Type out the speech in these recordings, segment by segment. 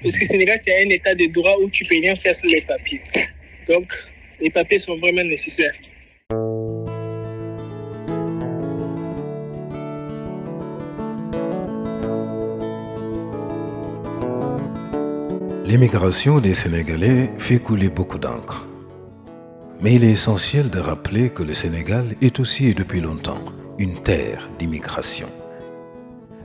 Parce que le Sénégal, c'est un état de droit où tu peux rien faire sur les papiers. Donc, les papiers sont vraiment nécessaires. L'émigration des Sénégalais fait couler beaucoup d'encre. Mais il est essentiel de rappeler que le Sénégal est aussi et depuis longtemps une terre d'immigration.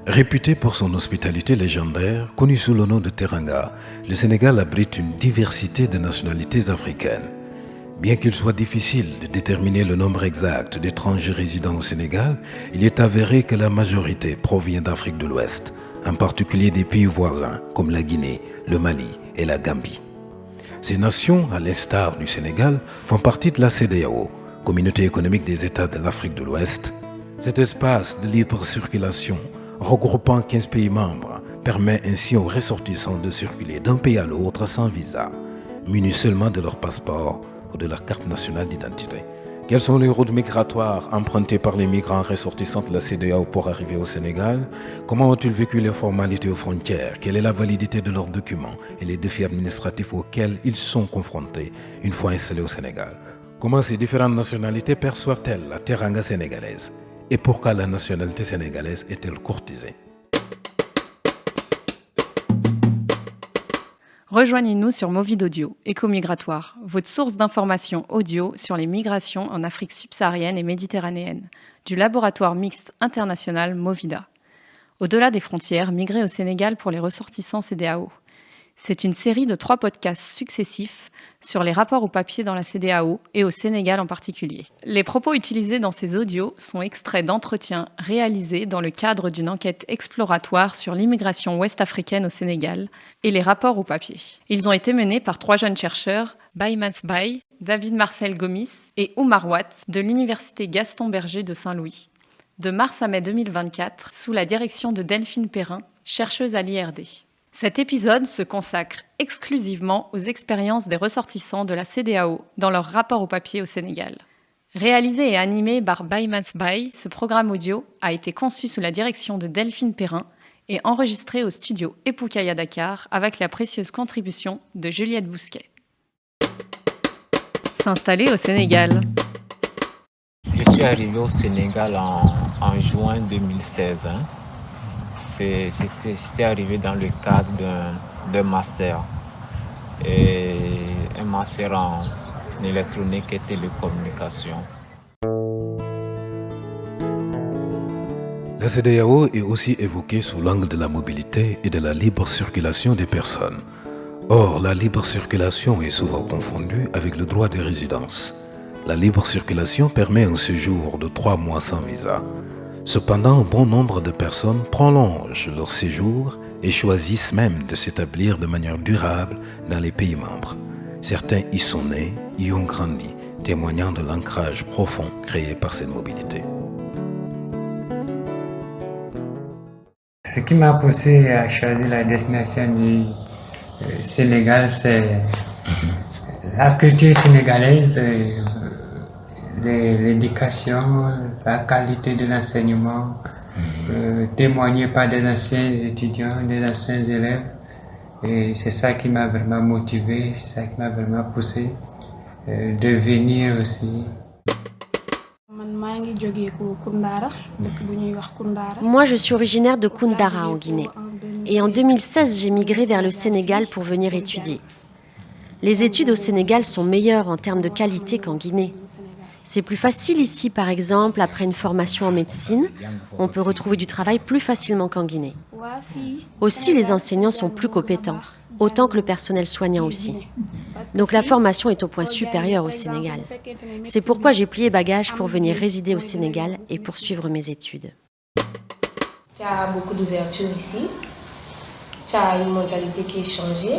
Réputé pour son hospitalité légendaire, connu sous le nom de Teranga, le Sénégal abrite une diversité de nationalités africaines. Bien qu'il soit difficile de déterminer le nombre exact d'étrangers résidant au Sénégal, il est avéré que la majorité provient d'Afrique de l'Ouest, en particulier des pays voisins comme la Guinée, le Mali et la Gambie. Ces nations, à l'instar du Sénégal, font partie de la CEDEAO, Communauté économique des États de l'Afrique de l'Ouest. Cet espace de libre circulation, regroupant 15 pays membres, permet ainsi aux ressortissants de circuler d'un pays à l'autre sans visa, munis seulement de leur passeport ou de leur carte nationale d'identité. Quelles sont les routes migratoires empruntées par les migrants ressortissants de la CEDEAO pour arriver au Sénégal? Comment ont-ils vécu les formalités aux frontières? Quelle est la validité de leurs documents et les défis administratifs auxquels ils sont confrontés une fois installés au Sénégal? Comment ces différentes nationalités perçoivent-elles la teranga sénégalaise? Et pourquoi la nationalité sénégalaise est-elle courtisée? Rejoignez-nous sur Movid Audio, Éco-Migratoire, votre source d'informations audio sur les migrations en Afrique subsaharienne et méditerranéenne, du laboratoire mixte international Movida. Au-delà des frontières, migrer au Sénégal pour les ressortissants CEDEAO. C'est une série de 3 podcasts successifs sur les rapports au papier dans la CEDEAO et au Sénégal en particulier. Les propos utilisés dans ces audios sont extraits d'entretiens réalisés dans le cadre d'une enquête exploratoire sur l'immigration ouest-africaine au Sénégal et les rapports au papier. Ils ont été menés par 3 jeunes chercheurs, Baye Mansbaye, David Marcel Gomis et Oumar Watt de l'Université Gaston Berger de Saint-Louis, de mars à mai 2024, sous la direction de Delphine Perrin, chercheuse à l'IRD. Cet épisode se consacre exclusivement aux expériences des ressortissants de la CEDEAO dans leur rapport au papier au Sénégal. Réalisé et animé par Baye Mansbaye, ce programme audio a été conçu sous la direction de Delphine Perrin et enregistré au studio Epoukaya Dakar avec la précieuse contribution de Juliette Bousquet. S'installer au Sénégal. Je suis arrivé au Sénégal en juin 2016. J'étais arrivé dans le cadre d'un master, un master en électronique et télécommunication. La CEDEAO est aussi évoquée sous l'angle de la mobilité et de la libre circulation des personnes. Or, la libre circulation est souvent confondue avec le droit de résidence. La libre circulation permet un séjour de 3 mois sans visa. Cependant, bon nombre de personnes prolongent leur séjour et choisissent même de s'établir de manière durable dans les pays membres. Certains y sont nés, y ont grandi, témoignant de l'ancrage profond créé par cette mobilité. Ce qui m'a poussé à choisir la destination du Sénégal, c'est la culture sénégalaise, l'éducation, la qualité de l'enseignement, témoigné par des anciens étudiants, des anciens élèves. Et c'est ça qui m'a vraiment motivé, c'est ça qui m'a vraiment poussé de venir aussi. Moi, je suis originaire de Koundara en Guinée. Et en 2016, j'ai migré vers le Sénégal pour venir étudier. Les études au Sénégal sont meilleures en termes de qualité qu'en Guinée. C'est plus facile ici, par exemple, après une formation en médecine, on peut retrouver du travail plus facilement qu'en Guinée. Aussi, les enseignants sont plus compétents, autant que le personnel soignant aussi. Donc la formation est au point supérieur au Sénégal. C'est pourquoi j'ai plié bagages pour venir résider au Sénégal et poursuivre mes études. Tu as beaucoup d'ouverture ici, tu as une mentalité qui est changée,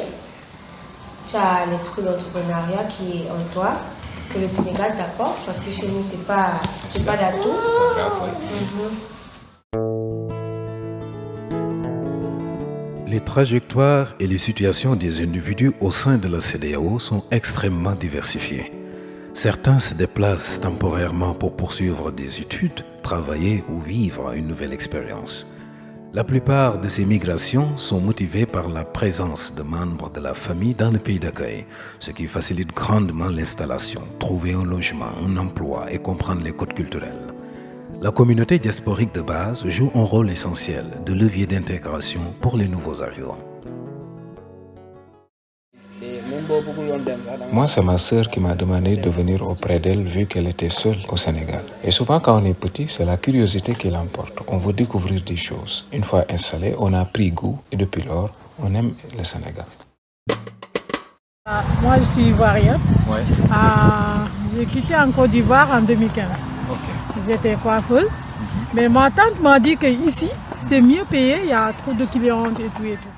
tu as l'esprit d'entrepreneuriat qui est en toi, que le Sénégal t'apporte, parce que chez nous, c'est pas d'atout. Les trajectoires et les situations des individus au sein de la CEDEAO sont extrêmement diversifiées. Certains se déplacent temporairement pour poursuivre des études, travailler ou vivre une nouvelle expérience. La plupart de ces migrations sont motivées par la présence de membres de la famille dans le pays d'accueil, ce qui facilite grandement l'installation, trouver un logement, un emploi et comprendre les codes culturels. La communauté diasporique de base joue un rôle essentiel de levier d'intégration pour les nouveaux arrivants. Moi, c'est ma sœur qui m'a demandé de venir auprès d'elle vu qu'elle était seule au Sénégal. Et souvent, quand on est petit, c'est la curiosité qui l'emporte. On veut découvrir des choses. Une fois installé, on a pris goût et depuis lors, on aime le Sénégal. Moi, je suis ivoirienne. Ouais. J'ai quitté en Côte d'Ivoire en 2015. Okay. J'étais coiffeuse. Mais ma tante m'a dit qu'ici, c'est mieux payé. Il y a trop de clients et tout et tout.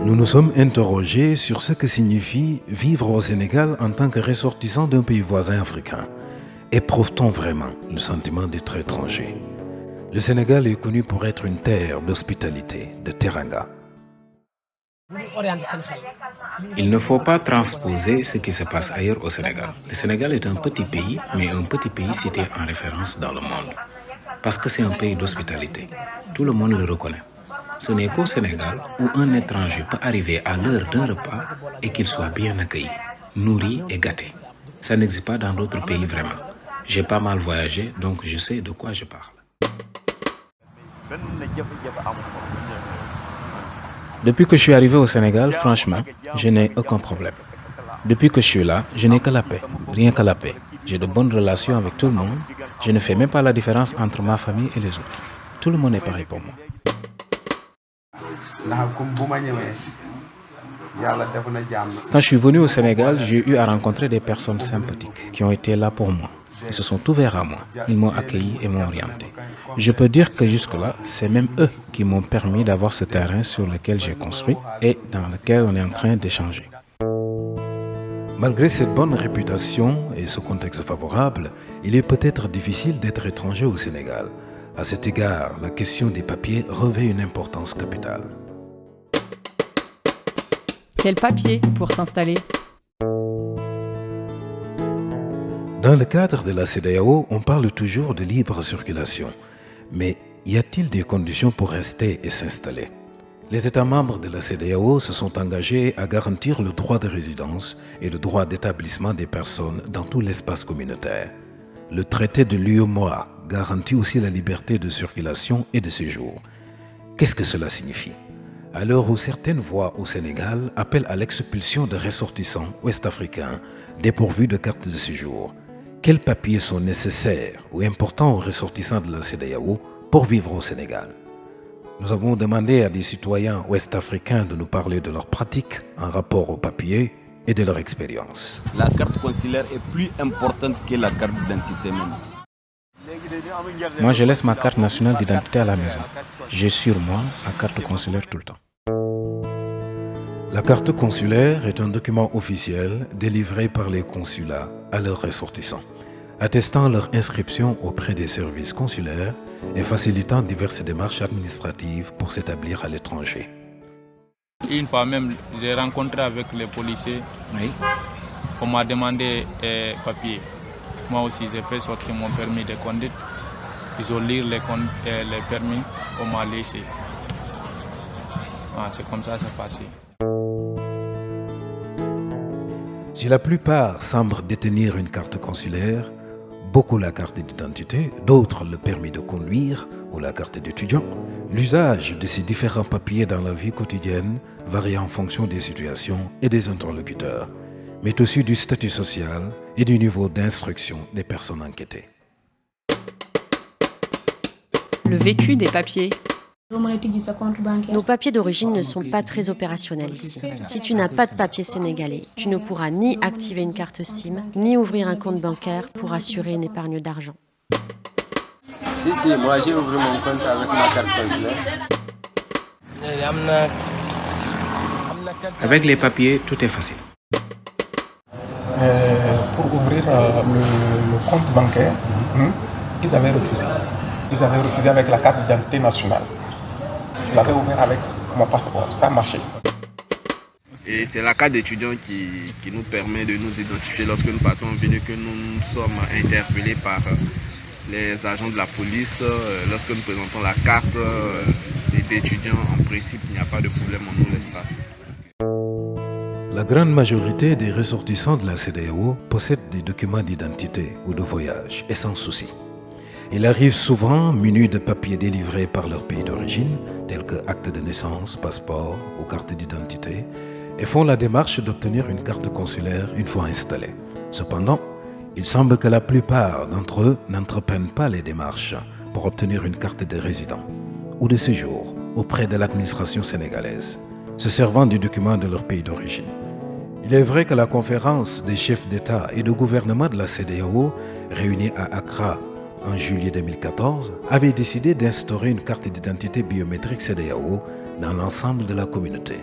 Nous nous sommes interrogés sur ce que signifie vivre au Sénégal en tant que ressortissant d'un pays voisin africain. Éprouve-t-on vraiment le sentiment d'être étranger? Le Sénégal est connu pour être une terre d'hospitalité, de teranga. Il ne faut pas transposer ce qui se passe ailleurs au Sénégal. Le Sénégal est un petit pays, mais un petit pays cité en référence dans le monde. Parce que c'est un pays d'hospitalité. Tout le monde le reconnaît. Ce n'est qu'au Sénégal où un étranger peut arriver à l'heure d'un repas et qu'il soit bien accueilli, nourri et gâté. Ça n'existe pas dans d'autres pays vraiment. J'ai pas mal voyagé, donc je sais de quoi je parle. Depuis que je suis arrivé au Sénégal, franchement, je n'ai aucun problème. Depuis que je suis là, je n'ai que la paix, rien que la paix. J'ai de bonnes relations avec tout le monde. Je ne fais même pas la différence entre ma famille et les autres. Tout le monde est pareil pour moi. Quand je suis venu au Sénégal, j'ai eu à rencontrer des personnes sympathiques qui ont été là pour moi. Ils se sont ouverts à moi. Ils m'ont accueilli et m'ont orienté. Je peux dire que jusque-là, c'est même eux qui m'ont permis d'avoir ce terrain sur lequel j'ai construit et dans lequel on est en train d'échanger. Malgré cette bonne réputation et ce contexte favorable, il est peut-être difficile d'être étranger au Sénégal. À cet égard, la question des papiers revêt une importance capitale. Quel papier pour s'installer? Dans le cadre de la CEDEAO, on parle toujours de libre circulation. Mais y a-t-il des conditions pour rester et s'installer? Les États membres de la CEDEAO se sont engagés à garantir le droit de résidence et le droit d'établissement des personnes dans tout l'espace communautaire. Le traité de l'UEMOA garantit aussi la liberté de circulation et de séjour. Qu'est-ce que cela signifie? À l'heure où certaines voix au Sénégal appellent à l'expulsion de ressortissants ouest-africains dépourvus de carte de séjour, quels papiers sont nécessaires ou importants aux ressortissants de la CEDEAO pour vivre au Sénégal? Nous avons demandé à des citoyens ouest-africains de nous parler de leurs pratiques en rapport aux papiers et de leur expérience. La carte consulaire est plus importante que la carte d'identité même ici. Moi, je laisse ma carte nationale d'identité à la maison. J'ai sur moi ma carte consulaire tout le temps. La carte consulaire est un document officiel délivré par les consulats à leurs ressortissants, attestant leur inscription auprès des services consulaires et facilitant diverses démarches administratives pour s'établir à l'étranger. Une fois même, j'ai rencontré avec les policiers. Oui. On m'a demandé papier. Moi aussi, j'ai fait sortir mon permis de conduite. Ils ont lu les permis, on m'a laissé. C'est comme ça que c'est passé. Si la plupart semblent détenir une carte consulaire, beaucoup la carte d'identité, d'autres le permis de conduire ou la carte d'étudiant, l'usage de ces différents papiers dans la vie quotidienne varie en fonction des situations et des interlocuteurs, mais aussi du statut social et du niveau d'instruction des personnes enquêtées. Le vécu des papiers. Nos papiers d'origine ne sont pas très opérationnels ici. Si tu n'as pas de papier sénégalais, tu ne pourras ni activer une carte SIM, ni ouvrir un compte bancaire pour assurer une épargne d'argent. Si, moi j'ai ouvert mon compte avec ma carte consulaire. Avec les papiers, tout est facile. Pour ouvrir le compte bancaire, ils avaient refusé. Ils avaient refusé avec la carte d'identité nationale. Je l'avais ouvert avec mon passeport, ça a marché. Et c'est la carte d'étudiant qui nous permet de nous identifier lorsque nous partons en ville, que nous sommes interpellés par les agents de la police, lorsque nous présentons la carte d'étudiant, en principe, il n'y a pas de problème, on nous laisse passer. La grande majorité des ressortissants de la CEDEAO possèdent des documents d'identité ou de voyage et sans souci. Ils arrivent souvent munis de papiers délivrés par leur pays d'origine, tels que actes de naissance, passeport ou carte d'identité, et font la démarche d'obtenir une carte consulaire une fois installés. Cependant, il semble que la plupart d'entre eux n'entreprennent pas les démarches pour obtenir une carte de résident ou de séjour auprès de l'administration sénégalaise, se servant du document de leur pays d'origine. Il est vrai que la conférence des chefs d'État et de gouvernement de la CEDEAO, réunie à Accra en juillet 2014, avait décidé d'instaurer une carte d'identité biométrique CEDEAO dans l'ensemble de la communauté,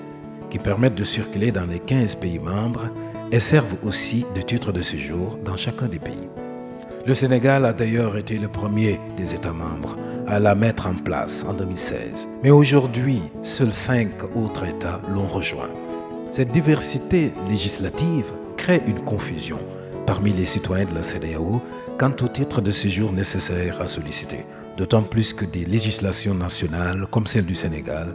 qui permettent de circuler dans les 15 pays membres et servent aussi de titre de séjour dans chacun des pays. Le Sénégal a d'ailleurs été le premier des États membres à la mettre en place en 2016. Mais aujourd'hui, seuls 5 autres États l'ont rejoint. Cette diversité législative crée une confusion parmi les citoyens de la CEDEAO quant au titre de séjour nécessaire à solliciter, d'autant plus que des législations nationales comme celle du Sénégal,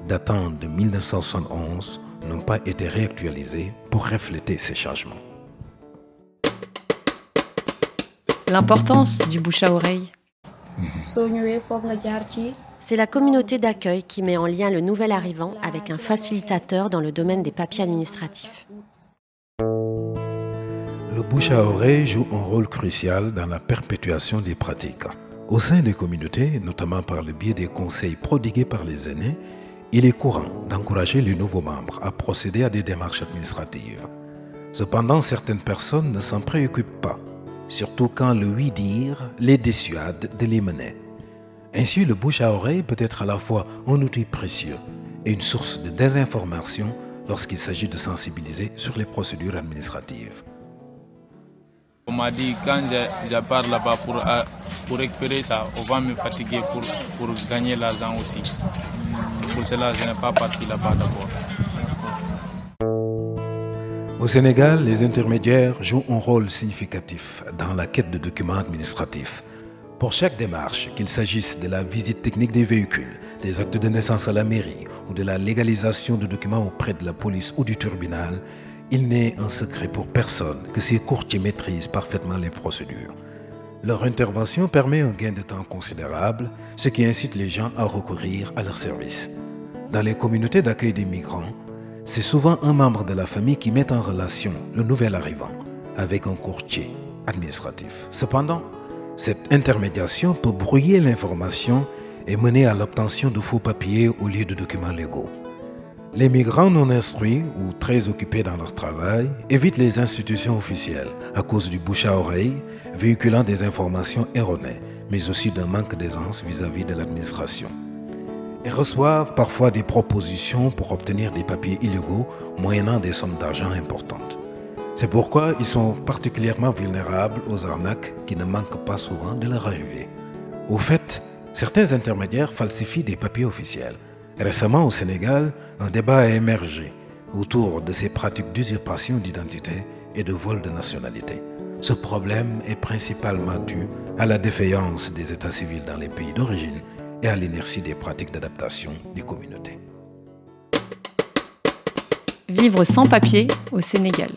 datant de 1971, n'ont pas été réactualisées pour refléter ces changements. L'importance du bouche à oreille. C'est la communauté d'accueil qui met en lien le nouvel arrivant avec un facilitateur dans le domaine des papiers administratifs. Le bouche à oreille joue un rôle crucial dans la perpétuation des pratiques. Au sein des communautés, notamment par le biais des conseils prodigués par les aînés, il est courant d'encourager les nouveaux membres à procéder à des démarches administratives. Cependant, certaines personnes ne s'en préoccupent pas, surtout quand le oui-dire les dissuade de les mener. Ainsi, le bouche à oreille peut être à la fois un outil précieux et une source de désinformation lorsqu'il s'agit de sensibiliser sur les procédures administratives. On m'a dit quand je pars là-bas pour récupérer ça, on va me fatiguer pour gagner l'argent aussi. C'est pour cela que je n'ai pas parti là-bas d'abord. Au Sénégal, les intermédiaires jouent un rôle significatif dans la quête de documents administratifs. Pour chaque démarche, qu'il s'agisse de la visite technique des véhicules, des actes de naissance à la mairie ou de la légalisation de documents auprès de la police ou du tribunal, il n'est un secret pour personne que ces courtiers maîtrisent parfaitement les procédures. Leur intervention permet un gain de temps considérable, ce qui incite les gens à recourir à leurs services. Dans les communautés d'accueil des migrants, c'est souvent un membre de la famille qui met en relation le nouvel arrivant avec un courtier administratif. Cependant, cette intermédiation peut brouiller l'information et mener à l'obtention de faux papiers au lieu de documents légaux. Les migrants non instruits ou très occupés dans leur travail évitent les institutions officielles à cause du bouche à oreille, véhiculant des informations erronées, mais aussi d'un manque d'aisance vis-à-vis de l'administration. Ils reçoivent parfois des propositions pour obtenir des papiers illégaux moyennant des sommes d'argent importantes. C'est pourquoi ils sont particulièrement vulnérables aux arnaques qui ne manquent pas souvent de leur arrivée. Au fait, certains intermédiaires falsifient des papiers officiels. Récemment au Sénégal, un débat a émergé autour de ces pratiques d'usurpation d'identité et de vol de nationalité. Ce problème est principalement dû à la défaillance des états civils dans les pays d'origine et à l'inertie des pratiques d'adaptation des communautés. Vivre sans papier au Sénégal.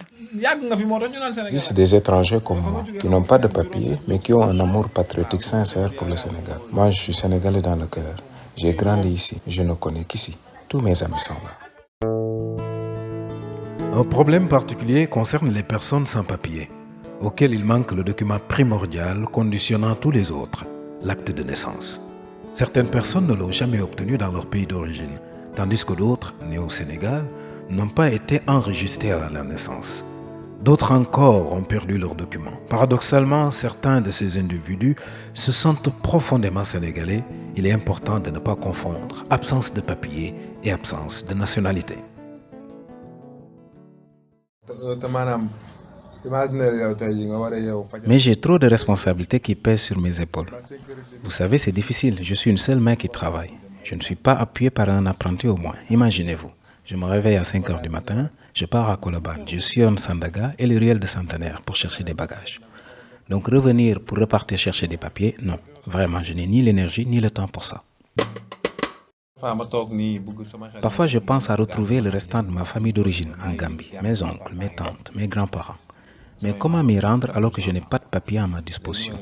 Existent des étrangers comme moi qui n'ont pas de papier mais qui ont un amour patriotique sincère pour le Sénégal. Moi, je suis sénégalais dans le cœur. J'ai grandi ici. Je ne connais qu'ici. Tous mes amis sont là. Un problème particulier concerne les personnes sans papier, auxquelles il manque le document primordial conditionnant tous les autres, l'acte de naissance. Certaines personnes ne l'ont jamais obtenu dans leur pays d'origine, tandis que d'autres, nés au Sénégal, n'ont pas été enregistrés à la naissance. D'autres encore ont perdu leurs documents. Paradoxalement, certains de ces individus se sentent profondément sénégalais. Il est important de ne pas confondre absence de papier et absence de nationalité. Mais j'ai trop de responsabilités qui pèsent sur mes épaules. Vous savez, c'est difficile. Je suis une seule main qui travaille. Je ne suis pas appuyé par un apprenti au moins. Imaginez-vous. Je me réveille à 5 h du matin, je pars à Colobane, je sillonne Sandaga et les ruelles de Centenaire pour chercher des bagages. Donc revenir pour repartir chercher des papiers, non. Vraiment, je n'ai ni l'énergie ni le temps pour ça. Parfois, je pense à retrouver le restant de ma famille d'origine en Gambie, mes oncles, mes tantes, mes grands-parents. Mais comment m'y rendre alors que je n'ai pas de papiers à ma disposition?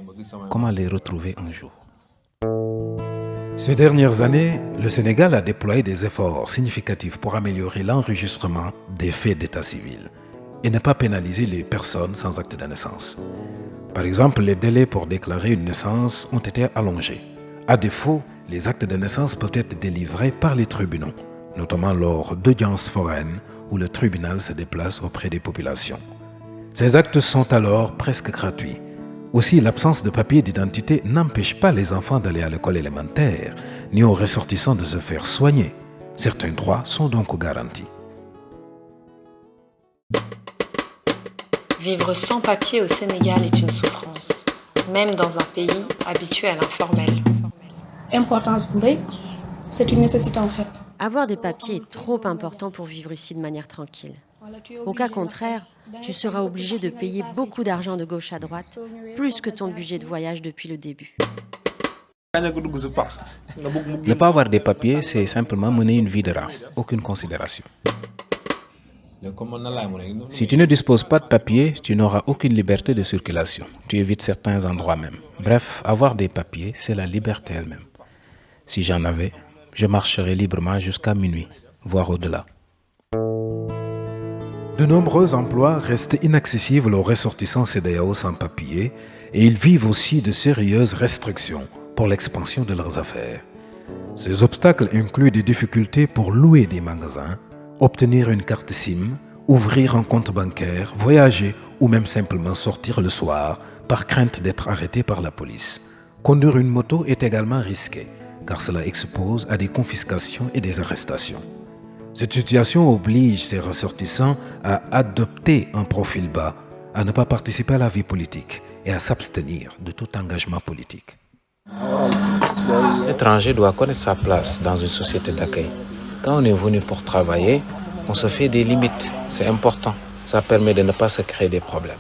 Comment les retrouver un jour? Ces dernières années, le Sénégal a déployé des efforts significatifs pour améliorer l'enregistrement des faits d'état civil et ne pas pénaliser les personnes sans acte de naissance. Par exemple, les délais pour déclarer une naissance ont été allongés. À défaut, les actes de naissance peuvent être délivrés par les tribunaux, notamment lors d'audiences foraines où le tribunal se déplace auprès des populations. Ces actes sont alors presque gratuits. Aussi, l'absence de papier d'identité n'empêche pas les enfants d'aller à l'école élémentaire, ni aux ressortissants de se faire soigner. Certains droits sont donc garantis. Vivre sans papier au Sénégal est une souffrance, même dans un pays habitué à l'informel. Importance pour eux, c'est une nécessité en fait. Avoir des papiers est trop important pour vivre ici de manière tranquille. Au cas contraire, tu seras obligé de payer beaucoup d'argent de gauche à droite, plus que ton budget de voyage depuis le début. Ne pas avoir des papiers, c'est simplement mener une vie de rat, aucune considération. Si tu ne disposes pas de papiers, tu n'auras aucune liberté de circulation. Tu évites certains endroits même. Bref, avoir des papiers, c'est la liberté elle-même. Si j'en avais, je marcherais librement jusqu'à minuit, voire au-delà. De nombreux emplois restent inaccessibles aux ressortissants CEDEAO sans papier et ils vivent aussi de sérieuses restrictions pour l'expansion de leurs affaires. Ces obstacles incluent des difficultés pour louer des magasins, obtenir une carte SIM, ouvrir un compte bancaire, voyager ou même simplement sortir le soir par crainte d'être arrêté par la police. Conduire une moto est également risqué car cela expose à des confiscations et des arrestations. Cette situation oblige ces ressortissants à adopter un profil bas, à ne pas participer à la vie politique et à s'abstenir de tout engagement politique. L'étranger doit connaître sa place dans une société d'accueil. Quand on est venu pour travailler, on se fait des limites. C'est important. Ça permet de ne pas se créer des problèmes.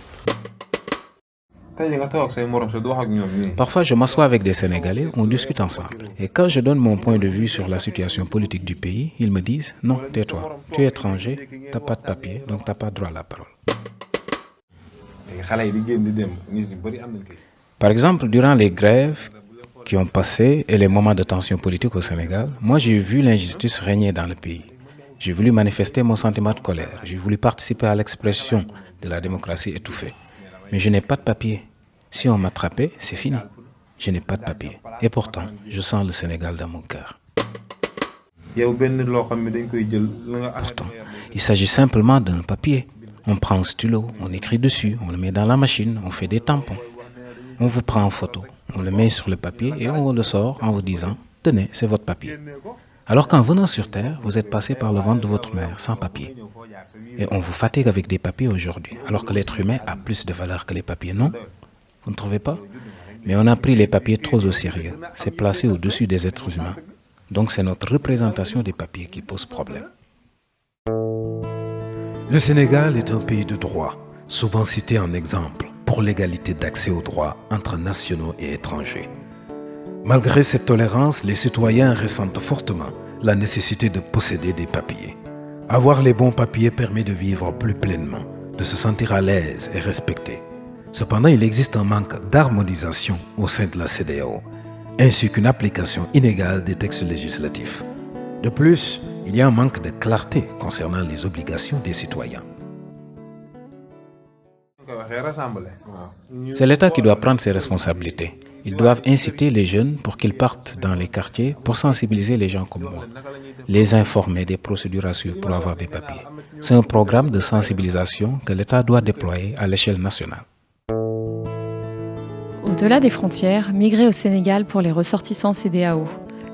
Parfois, je m'assois avec des Sénégalais, on discute ensemble. Et quand je donne mon point de vue sur la situation politique du pays, ils me disent « Non, tais-toi. Tu es étranger, tu n'as pas de papier, donc tu n'as pas droit à la parole. » Par exemple, durant les grèves qui ont passé et les moments de tension politique au Sénégal, moi j'ai vu l'injustice régner dans le pays. J'ai voulu manifester mon sentiment de colère. J'ai voulu participer à l'expression de la démocratie étouffée. Mais je n'ai pas de papier. Si on m'attrapait, c'est fini. Je n'ai pas de papier. Et pourtant, je sens le Sénégal dans mon cœur. Pourtant, il s'agit simplement d'un papier. On prend un stylo, on écrit dessus, on le met dans la machine, on fait des tampons. On vous prend en photo, on le met sur le papier et on le sort en vous disant « Tenez, c'est votre papier ». Alors qu'en venant sur Terre, vous êtes passé par le ventre de votre mère sans papier. Et on vous fatigue avec des papiers aujourd'hui, alors que l'être humain a plus de valeur que les papiers, non? Vous ne trouvez pas? Mais on a pris les papiers trop au sérieux. C'est placé au-dessus des êtres humains. Donc c'est notre représentation des papiers qui pose problème. Le Sénégal est un pays de droit, souvent cité en exemple pour l'égalité d'accès aux droits entre nationaux et étrangers. Malgré cette tolérance, les citoyens ressentent fortement la nécessité de posséder des papiers. Avoir les bons papiers permet de vivre plus pleinement, de se sentir à l'aise et respecté. Cependant, il existe un manque d'harmonisation au sein de la CEDEAO, ainsi qu'une application inégale des textes législatifs. De plus, il y a un manque de clarté concernant les obligations des citoyens. C'est l'État qui doit prendre ses responsabilités. Ils doivent inciter les jeunes pour qu'ils partent dans les quartiers pour sensibiliser les gens comme moi, les informer des procédures à suivre pour avoir des papiers. C'est un programme de sensibilisation que l'État doit déployer à l'échelle nationale. Au-delà des frontières, migrer au Sénégal pour les ressortissants CEDEAO.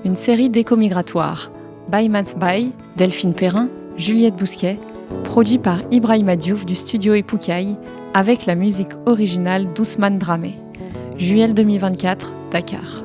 Une série d'éco-migratoires. By Mans By, Delphine Perrin, Juliette Bousquet, produit par Ibrahima Diouf du studio Epoukaï, avec la musique originale d'Ousmane Dramé. Juillet 2024, Dakar.